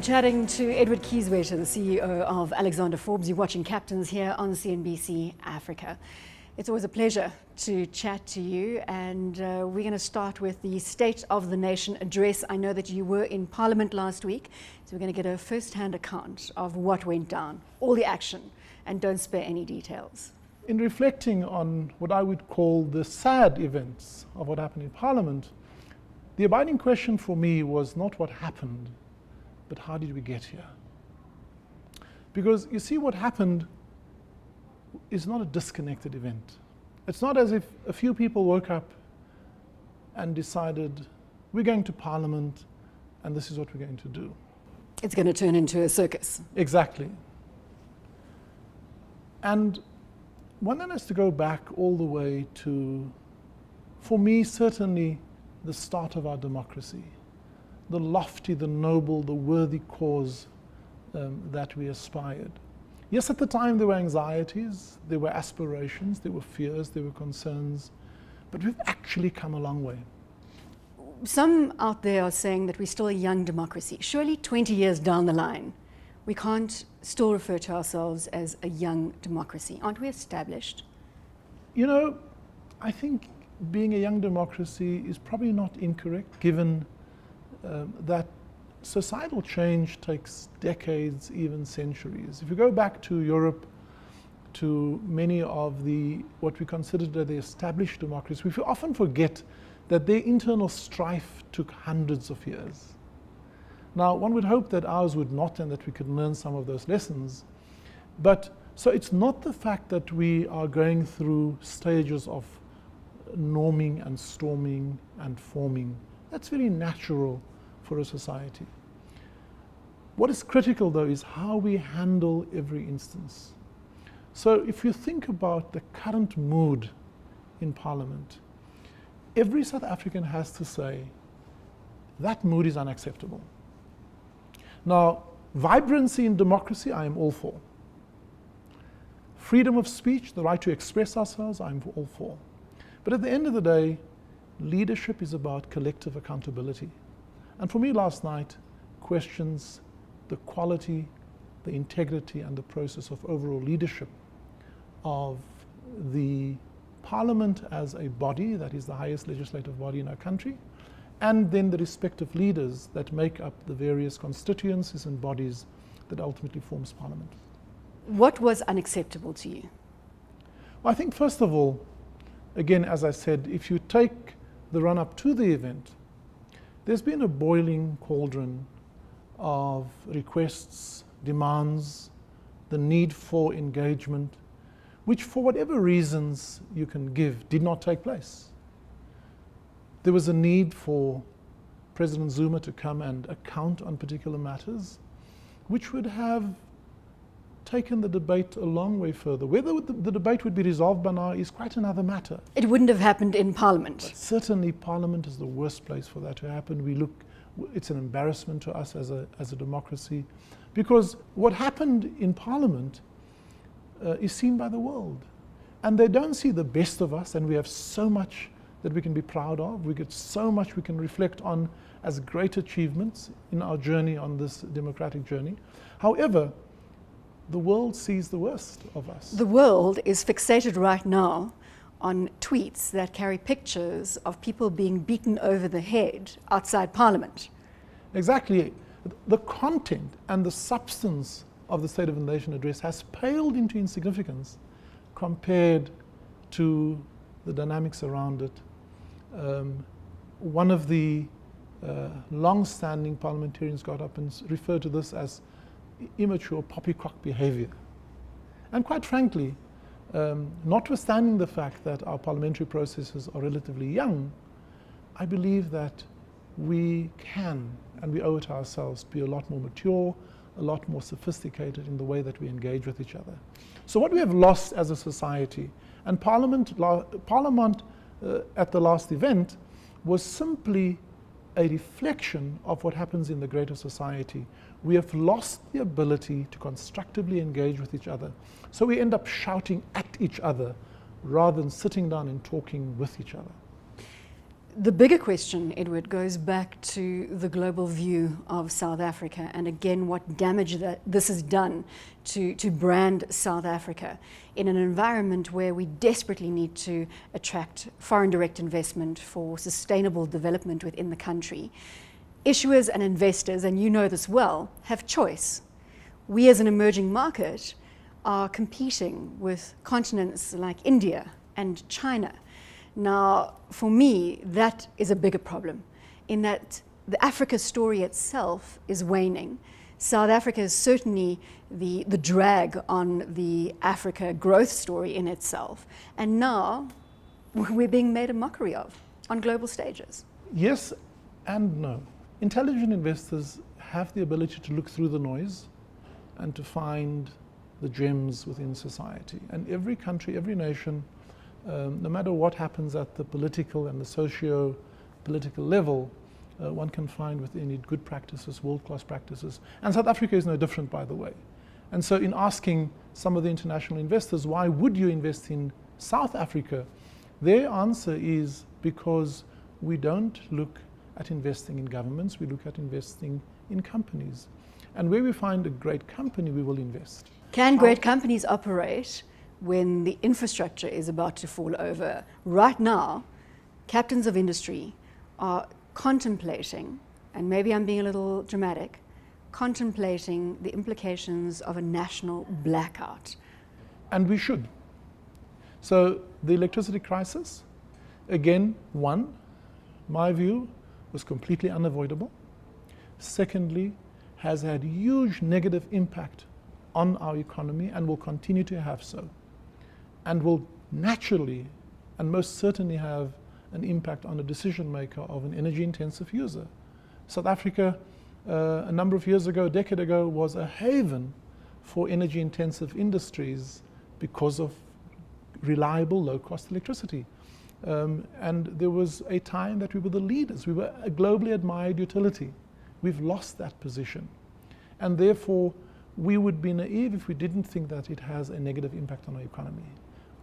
I'm chatting to Edward Kieswetter, the CEO of Alexander Forbes. You're watching Captains here on CNBC Africa. It's always a pleasure to chat to you, and we're going to start with the State of the Nation address. I know that you were in Parliament last week, so we're going to get a first-hand account of what went down, all the action, and don't spare any details. In reflecting on what I would call the sad events of what happened in Parliament, the abiding question for me was not what happened, but how did we get here? Because you see, what happened is not a disconnected event. It's not as if a few people woke up and decided, we're going to Parliament and this is what we're going to do. It's going to turn into a circus. Exactly. And one then has to go back all the way to, for me, certainly the start of our democracy, the lofty, the noble, the worthy cause that we aspired. Yes, at the time there were anxieties, there were aspirations, there were fears, there were concerns, but we've actually come a long way. Some out there are saying that we're still a young democracy. Surely 20 years down the line, we can't still refer to ourselves as a young democracy. Aren't we established? You know, I think being a young democracy is probably not incorrect, given that societal change takes decades, even centuries. If you go back to Europe, to many of what we consider the established democracies, we often forget that their internal strife took hundreds of years. Now, one would hope that ours would not, and that we could learn some of those lessons. But so it's not the fact that we are going through stages of norming and storming and forming. That's very natural for a society. What is critical, though, is how we handle every instance. So if you think about the current mood in Parliament, every South African has to say that mood is unacceptable. Now, vibrancy in democracy, I am all for. Freedom of speech, the right to express ourselves, I'm all for. But at the end of the day, leadership is about collective accountability. And for me last night, questions the quality, the integrity, and the process of overall leadership of the Parliament as a body that is the highest legislative body in our country, and then the respective leaders that make up the various constituencies and bodies that ultimately forms Parliament. What was unacceptable to you? Well, I think first of all, again, as I said, if you take the run-up to the event, there's been a boiling cauldron of requests, demands, the need for engagement, which for whatever reasons you can give, did not take place. There was a need for President Zuma to come and account on particular matters, which would have taken the debate a long way further. Whether the debate would be resolved by now is quite another matter. It wouldn't have happened in Parliament. But certainly Parliament is the worst place for that to happen. It's an embarrassment to us as a democracy, because what happened in Parliament is seen by the world. And they don't see the best of us, and we have so much that we can be proud of. We get so much we can reflect on as great achievements in our journey on this democratic journey. However, the world sees the worst of us. The world is fixated right now on tweets that carry pictures of people being beaten over the head outside Parliament. Exactly. The content and the substance of the State of the Nation address has paled into insignificance compared to the dynamics around it. One of the long-standing parliamentarians got up and referred to this as immature poppycock behavior. And quite frankly, notwithstanding the fact that our parliamentary processes are relatively young, I believe that we can, and we owe it to ourselves, be a lot more mature, a lot more sophisticated in the way that we engage with each other. So what we have lost as a society, and Parliament at the last event was simply a reflection of what happens in the greater society. We have lost the ability to constructively engage with each other. So we end up shouting at each other rather than sitting down and talking with each other. The bigger question, Edward, goes back to the global view of South Africa, and again what damage that this has done to brand South Africa in an environment where we desperately need to attract foreign direct investment for sustainable development within the country. Issuers and investors, and you know this well, have choice. We as an emerging market are competing with continents like India and China. Now, for me, that is a bigger problem, in that the Africa story itself is waning. South Africa is certainly the drag on the Africa growth story in itself. And now we're being made a mockery of on global stages. Yes and no. Intelligent investors have the ability to look through the noise and to find the gems within society. And every country, every nation, no matter what happens at the political and the socio-political level, one can find within it good practices, world-class practices. And South Africa is no different, by the way. And so in asking some of the international investors, why would you invest in South Africa? Their answer is because we don't look at investing in governments, we look at investing in companies. And where we find a great company, we will invest. Can great companies operate when the infrastructure is about to fall over? Right now, captains of industry are contemplating, and maybe I'm being a little dramatic, contemplating the implications of a national blackout. And we should. So the electricity crisis, again, one, my view, was completely unavoidable. Secondly, has had huge negative impact on our economy and will continue to have so, and will naturally and most certainly have an impact on the decision maker of an energy intensive user. South Africa, a number of years ago, a decade ago, was a haven for energy intensive industries because of reliable low cost electricity. And there was a time that we were the leaders. We were a globally admired utility. We've lost that position. And therefore, we would be naive if we didn't think that it has a negative impact on our economy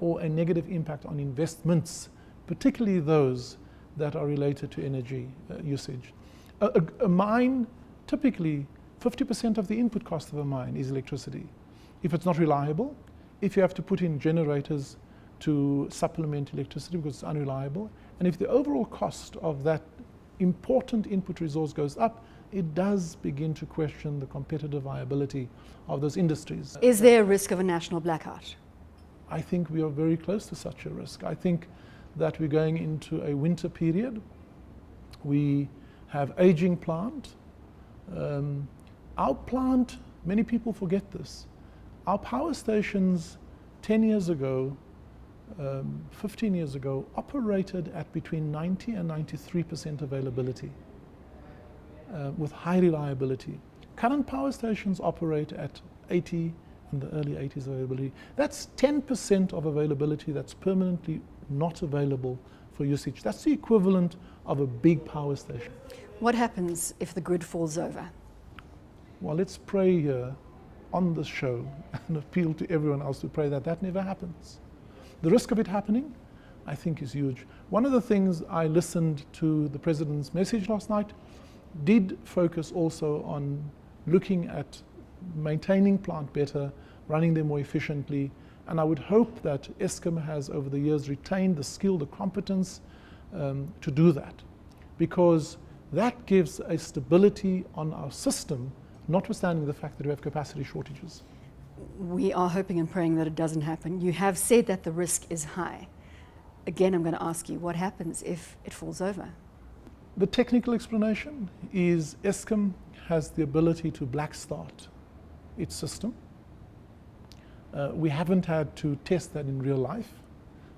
or a negative impact on investments, particularly those that are related to energy usage. A mine, typically 50% of the input cost of a mine is electricity. If it's not reliable, if you have to put in generators to supplement electricity because it's unreliable, and if the overall cost of that important input resource goes up, it does begin to question the competitive viability of those industries. Is there a risk of a national blackout? I think we are very close to such a risk. I think that we're going into a winter period. We have aging plant. Our plant, many people forget this. Our power stations 10 years ago, 15 years ago, operated at between 90 and 93% availability with high reliability. Current power stations operate at 80 in the early 80s availability. That's 10% of availability that's permanently not available for usage. That's the equivalent of a big power station. What happens if the grid falls over? Well, let's pray here on the show and appeal to everyone else to pray that that never happens. The risk of it happening, I think, is huge. One of the things I listened to the President's message last night did focus also on looking at maintaining plant better, running them more efficiently, and I would hope that Eskom has over the years retained the skill, the competence to do that, because that gives a stability on our system, notwithstanding the fact that we have capacity shortages. We are hoping and praying that it doesn't happen. You have said that the risk is high. Again, I'm going to ask you, what happens if it falls over? The technical explanation is Eskom has the ability to black start its system. We haven't had to test that in real life.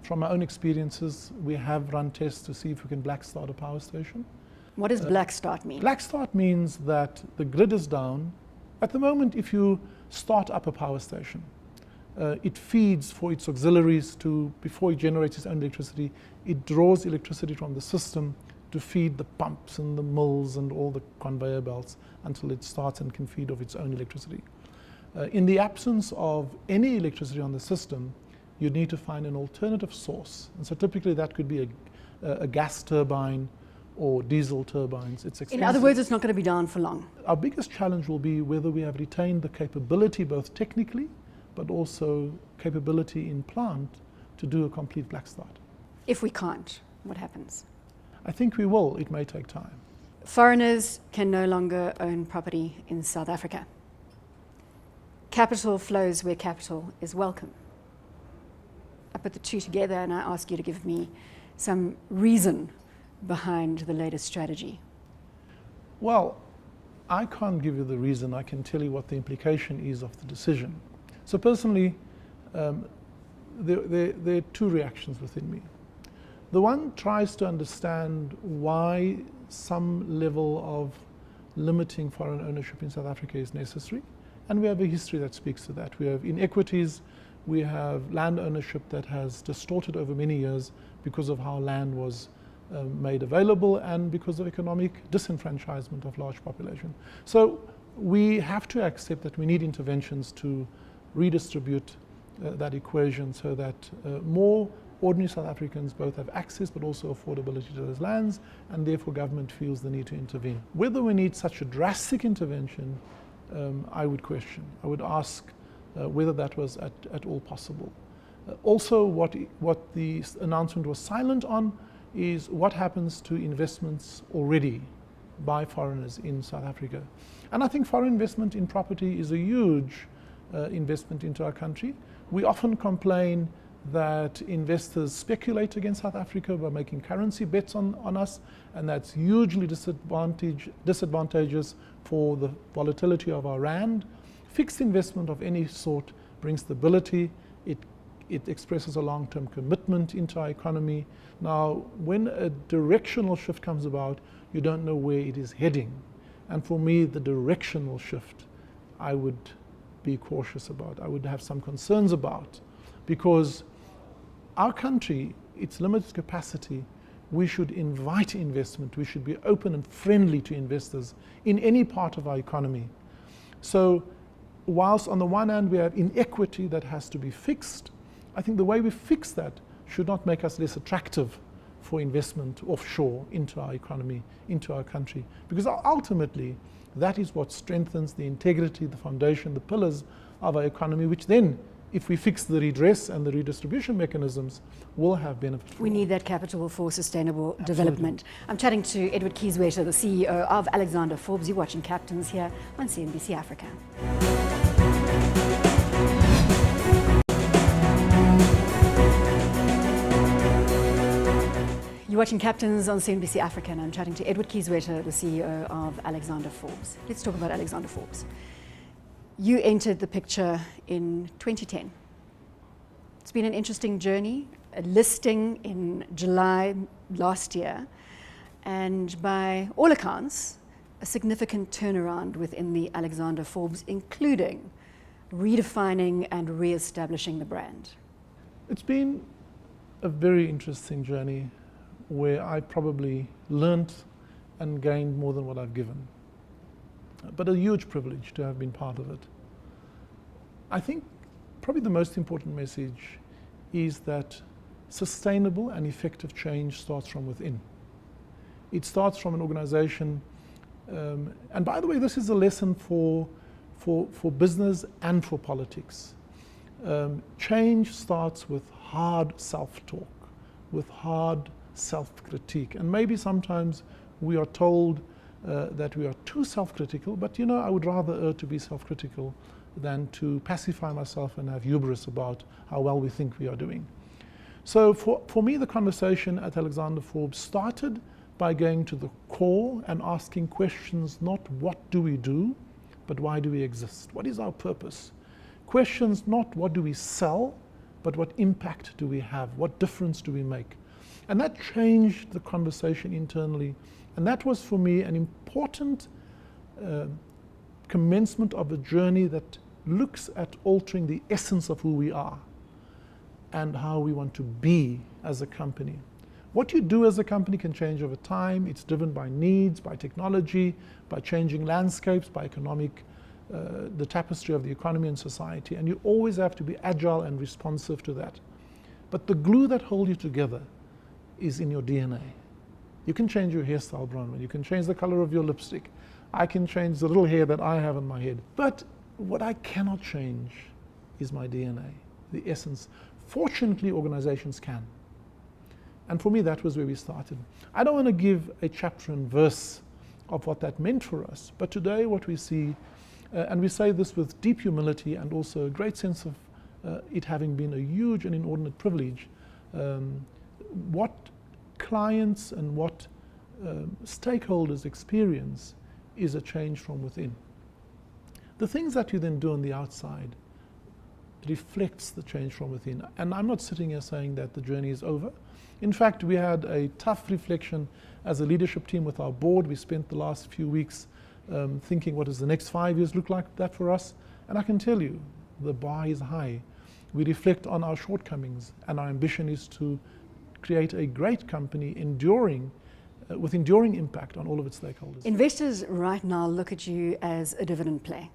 From our own experiences, we have run tests to see if we can black start a power station. What does black start mean? Black start means that the grid is down. At the moment, if you start up a power station, it feeds for its auxiliaries before it generates its own electricity, it draws electricity from the system to feed the pumps and the mills and all the conveyor belts until it starts and can feed off its own electricity. In the absence of any electricity on the system, you need to find an alternative source. And so typically that could be a gas turbine or diesel turbines. It's expensive. In other words, it's not going to be down for long. Our biggest challenge will be whether we have retained the capability, both technically, but also capability in plant, to do a complete black start. If we can't, what happens? I think we will. It may take time. Foreigners can no longer own property in South Africa. Capital flows where capital is welcome. I put the two together and I ask you to give me some reason behind the latest strategy. Well, I can't give you the reason. I can tell you what the implication is of the decision. So personally, there are two reactions within me. The one tries to understand why some level of limiting foreign ownership in South Africa is necessary. And we have a history that speaks to that. We have inequities, we have land ownership that has distorted over many years because of how land was made available and because of economic disenfranchisement of large population. So we have to accept that we need interventions to redistribute that equation so that more ordinary South Africans both have access but also affordability to those lands, and therefore government feels the need to intervene. Whether we need such a drastic intervention, I would question. I would ask whether that was at all possible. Also, what the announcement was silent on is what happens to investments already by foreigners in South Africa. And I think foreign investment in property is a huge investment into our country. We often complain that investors speculate against South Africa by making currency bets on us, and that's hugely disadvantageous for the volatility of our rand. Fixed investment of any sort brings stability. It expresses a long-term commitment into our economy. Now, when a directional shift comes about, you don't know where it is heading. And for me, the directional shift, I would be cautious about. I would have some concerns about, because our country, its limited capacity, we should invite investment. We should be open and friendly to investors in any part of our economy. So whilst on the one hand we have inequity that has to be fixed, I think the way we fix that should not make us less attractive for investment offshore into our economy, into our country. Because ultimately, that is what strengthens the integrity, the foundation, the pillars of our economy, which then, if we fix the redress and the redistribution mechanisms, will have benefit. We need that capital for sustainable development. I'm chatting to Edward Kieswetter, the CEO of Alexander Forbes. You're watching Captains here on CNBC Africa. You're watching Captains on CNBC Africa, and I'm chatting to Edward Kieswetter, the CEO of Alexander Forbes. Let's talk about Alexander Forbes. You entered the picture in 2010. It's been an interesting journey, a listing in July last year, and by all accounts, a significant turnaround within the Alexander Forbes, including redefining and re-establishing the brand. It's been a very interesting journey where I probably learnt and gained more than what I've given. But a huge privilege to have been part of it. I think probably the most important message is that sustainable and effective change starts from within. It starts from an organization, and by the way, this is a lesson for business and for politics. Change starts with hard self-talk, with hard self-critique. And maybe sometimes we are told that we are too self-critical, but you know, I would rather err to be self-critical than to pacify myself and have hubris about how well we think we are doing. So for me, the conversation at Alexander Forbes started by going to the core and asking questions, not what do we do, but why do we exist? What is our purpose? Questions not what do we sell, but what impact do we have? What difference do we make? And that changed the conversation internally. And that was for me an important commencement of a journey that looks at altering the essence of who we are and how we want to be as a company. What you do as a company can change over time. It's driven by needs, by technology, by changing landscapes, by economic, the tapestry of the economy and society. And you always have to be agile and responsive to that. But the glue that holds you together is in your DNA. You can change your hairstyle, Bronwyn. You can change the color of your lipstick. I can change the little hair that I have on my head. But what I cannot change is my DNA, the essence. Fortunately, organizations can. And for me, that was where we started. I don't want to give a chapter and verse of what that meant for us. But today what we see, and we say this with deep humility and also a great sense of it having been a huge and inordinate privilege, what clients and what stakeholders experience is a change from within. The things that you then do on the outside reflects the change from within. And I'm not sitting here saying that the journey is over. In fact, we had a tough reflection as a leadership team with our board. We spent the last few weeks thinking, what does the next 5 years look like that for us? And I can tell you, the bar is high. We reflect on our shortcomings, and our ambition is to create a great company with enduring impact on all of its stakeholders. Investors right now look at you as a dividend play.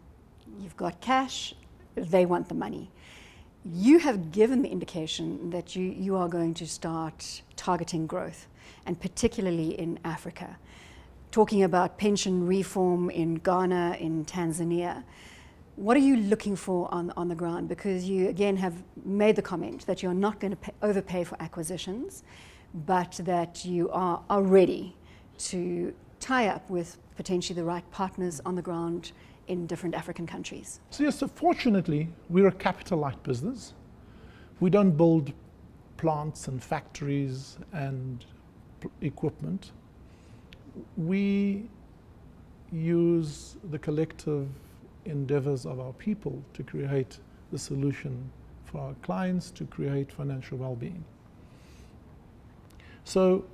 You've got cash, they want the money. You have given the indication that you are going to start targeting growth, and particularly in Africa, talking about pension reform in Ghana, in Tanzania. What are you looking for on the ground? Because you again have made the comment that you're not going to overpay for acquisitions, but that you are ready to tie up with potentially the right partners on the ground in different African countries. So yes, so fortunately, we're a capital-light business. We don't build plants and factories and equipment. We use the collective endeavors of our people to create the solution for our clients, to create financial well-being. So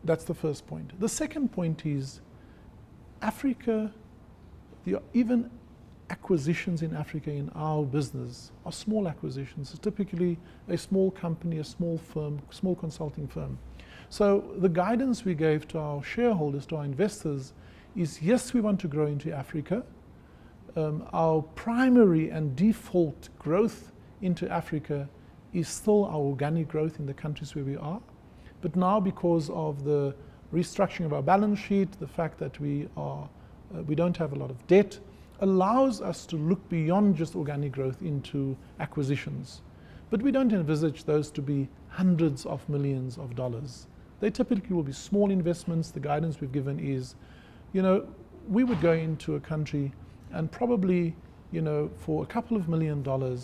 that's the first point. The second point is Africa, even acquisitions in Africa in our business are small acquisitions. It's typically a small company, a small firm, small consulting firm. So the guidance we gave to our shareholders, to our investors, is yes, we want to grow into Africa. Our primary and default growth into Africa is still our organic growth in the countries where we are. But now, because of the restructuring of our balance sheet, the fact that we don't have a lot of debt, allows us to look beyond just organic growth into acquisitions. But we don't envisage those to be hundreds of millions of dollars. They typically will be small investments. The guidance we've given is, we would go into a country and probably, for a couple of $1 million,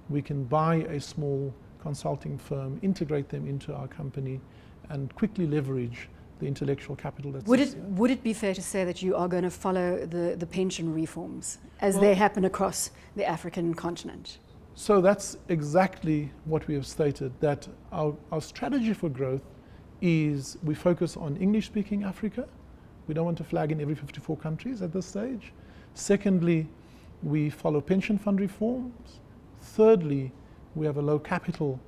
we can buy a small consulting firm, integrate them into our company, and quickly leverage the intellectual capital that's Would it be fair to say that you are going to follow the pension reforms as they happen across the African continent? So that's exactly what we have stated, that our strategy for growth is we focus on English-speaking Africa. We don't want to flag in every 54 countries at this stage. Secondly, we follow pension fund reforms. Thirdly, we have a low capital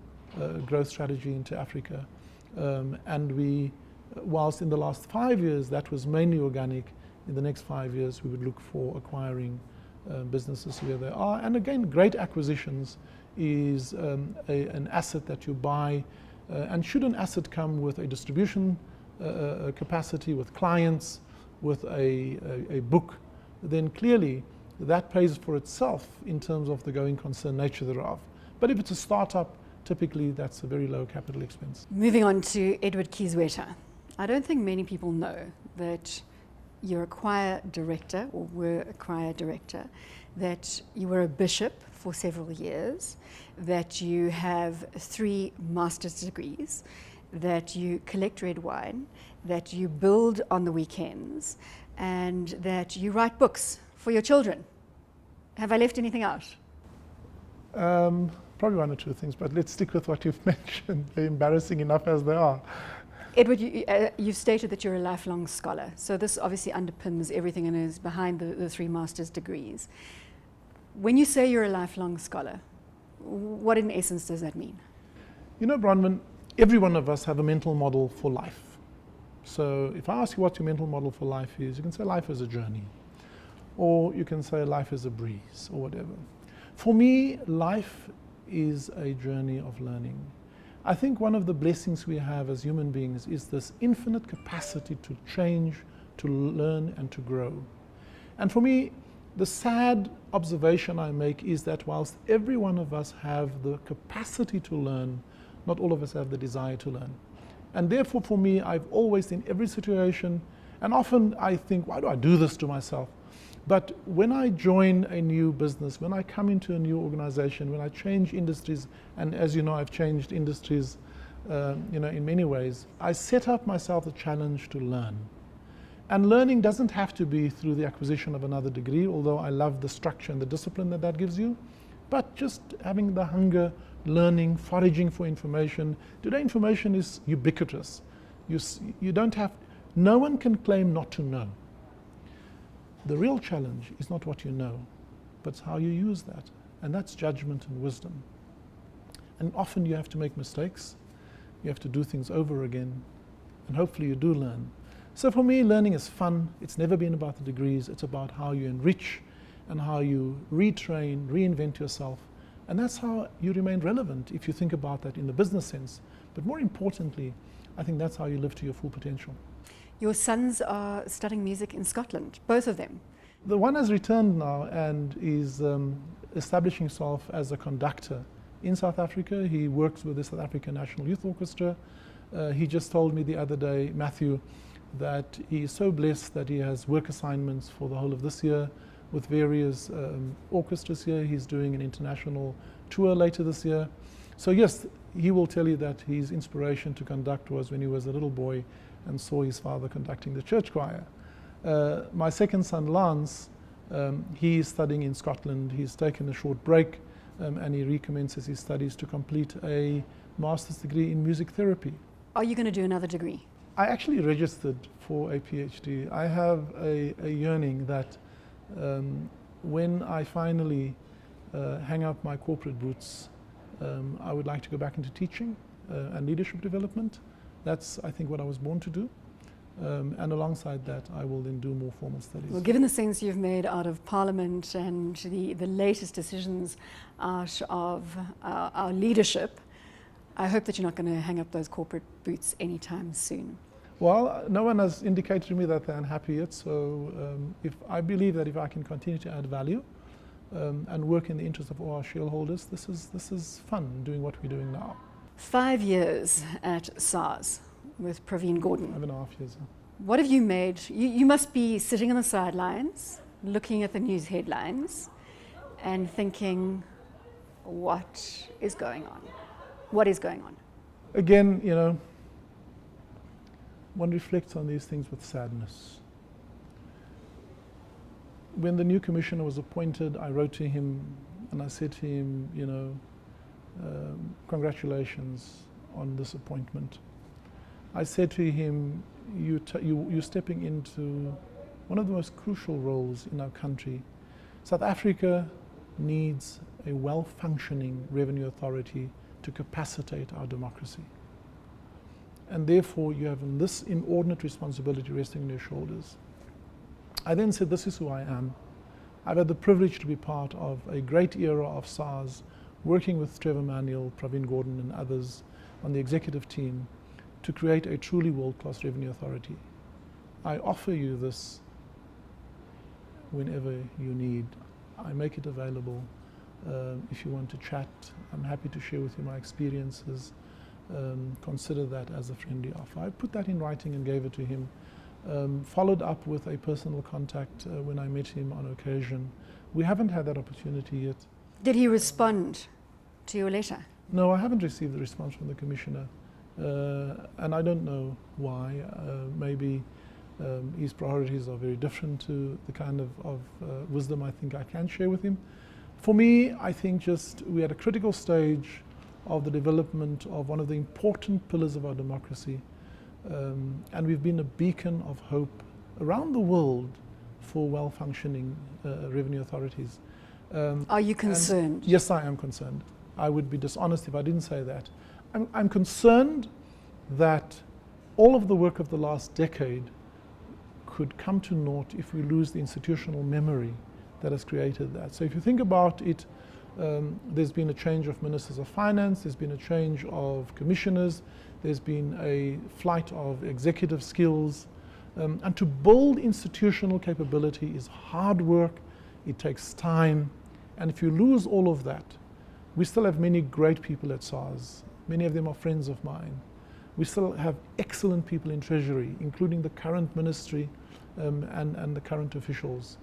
growth strategy into Africa. And we, whilst in the last 5 years that was mainly organic, in the next 5 years we would look for acquiring businesses where they are. And again, great acquisitions is an asset that you buy. And should an asset come with a distribution capacity, with clients, with a book, then clearly that pays for itself in terms of the going concern nature thereof. But if it's a startup, typically that's a very low capital expense. Moving on to Edward Kieswetter. I don't think many people know that you're a choir director, or were a choir director, that you were a bishop for several years, that you have 3 master's degrees, that you collect red wine, that you build on the weekends, and that you write books for your children. Have I left anything out? Probably 1 or 2 things, but let's stick with what you've mentioned. They're embarrassing enough as they are. Edward, you've stated that you're a lifelong scholar, so this obviously underpins everything and is behind the 3 master's degrees. When you say you're a lifelong scholar, what in essence does that mean? Bronwyn, every one of us have a mental model for life. So if I ask you what your mental model for life is, you can say life is a journey, or you can say life is a breeze, or whatever. For me, life is a journey of learning. I think one of the blessings we have as human beings is this infinite capacity to change, to learn, and to grow. And for me, the sad observation I make is that whilst every one of us have the capacity to learn, not all of us have the desire to learn. And therefore, for me, I've always, in every situation, and often I think, why do I do this to myself? But when I join a new business, when I come into a new organization, when I change industries, and as you know, I've changed industries in many ways, I set up myself the challenge to learn. And learning doesn't have to be through the acquisition of another degree, although I love the structure and the discipline that that gives you, but just having the hunger, learning, foraging for information. Today information is ubiquitous. You don't have, no one can claim not to know. The real challenge is not what you know, but it's how you use that. And that's judgment and wisdom. And often you have to make mistakes. You have to do things over again. And hopefully you do learn. So for me, learning is fun. It's never been about the degrees. It's about how you enrich and how you retrain, reinvent yourself. And that's how you remain relevant if you think about that in the business sense. But more importantly, I think that's how you live to your full potential. Your sons are studying music in Scotland, both of them. The one has returned now and is establishing himself as a conductor in South Africa. He works with the South African National Youth Orchestra. He just told me the other day, Matthew, that he is so blessed that he has work assignments for the whole of this year with various orchestras here. He's doing an international tour later this year. So yes, he will tell you that his inspiration to conduct was when he was a little boy and saw his father conducting the church choir. My second son, Lance, he is studying in Scotland. He's taken a short break and he recommences his studies to complete a master's degree in music therapy. Are you going to do another degree? I actually registered for a PhD. I have a yearning that when I finally hang up my corporate boots, I would like to go back into teaching and leadership development. That's, I think, what I was born to do. And alongside that, I will then do more formal studies. Well, given the sense you've made out of Parliament and the latest decisions out of our leadership, I hope that you're not going to hang up those corporate boots anytime soon. Well, no one has indicated to me that they're unhappy yet, so I believe that if I can continue to add value and work in the interest of all our shareholders, this is fun, doing what we're doing now. 5 years at SARS with Praveen Gordhan. 5.5 years. What have you made? You must be sitting on the sidelines, looking at the news headlines and thinking, what is going on? What is going on? Again, one reflects on these things with sadness. When the new commissioner was appointed, I wrote to him and I said to him, congratulations on this appointment. I said to him, you're stepping into one of the most crucial roles in our country. South Africa needs a well-functioning revenue authority to capacitate our democracy. And therefore, you have this inordinate responsibility resting on your shoulders. I then said, this is who I am. I've had the privilege to be part of a great era of SARS, working with Trevor Manuel, Praveen Gordhan and others on the executive team to create a truly world-class revenue authority. I offer you this whenever you need. I make it available. If you want to chat, I'm happy to share with you my experiences. Consider that as a friendly offer. I put that in writing and gave it to him. Followed up with a personal contact when I met him on occasion. We haven't had that opportunity yet. Did he respond to your letter? No, I haven't received the response from the commissioner. And I don't know why. Maybe his priorities are very different to the kind of wisdom I think I can share with him. For me, I think we're at a critical stage of the development of one of the important pillars of our democracy. And we've been a beacon of hope around the world for well-functioning revenue authorities. Are you concerned? Yes, I am concerned. I would be dishonest if I didn't say that. I'm concerned that all of the work of the last decade could come to naught if we lose the institutional memory that has created that. So if you think about it, There's been a change of ministers of finance, there's been a change of commissioners, there's been a flight of executive skills. And to build institutional capability is hard work, it takes time, and if you lose all of that, we still have many great people at SARS. Many of them are friends of mine. We still have excellent people in Treasury, including the current ministry and the current officials.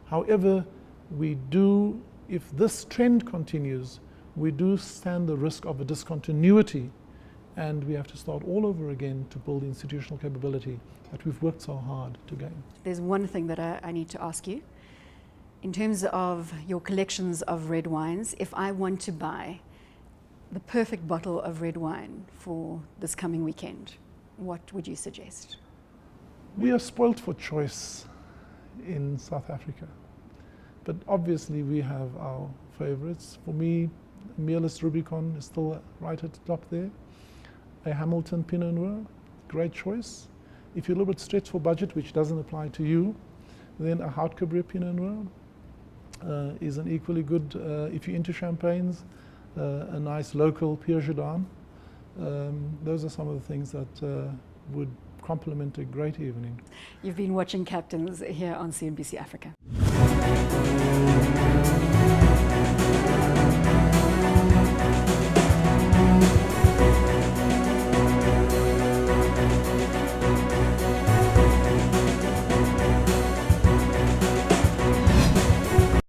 However, we do, if this trend continues, we do stand the risk of a discontinuity, and we have to start all over again to build institutional capability that we've worked so hard to gain. There's one thing that I need to ask you. In terms of your collections of red wines, if I want to buy the perfect bottle of red wine for this coming weekend, what would you suggest? We are spoilt for choice in South Africa, but obviously we have our favorites. For me, Meerless Rubicon is still right at the top there. A Hamilton Pinot Noir, great choice. If you're a little bit stretched for budget, which doesn't apply to you, then a Houtcabrier Pinot Noir is an equally good, if you're into champagnes, a nice local Pierre Jardin. Those are some of the things that would complement a great evening. You've been watching Captains here on CNBC Africa.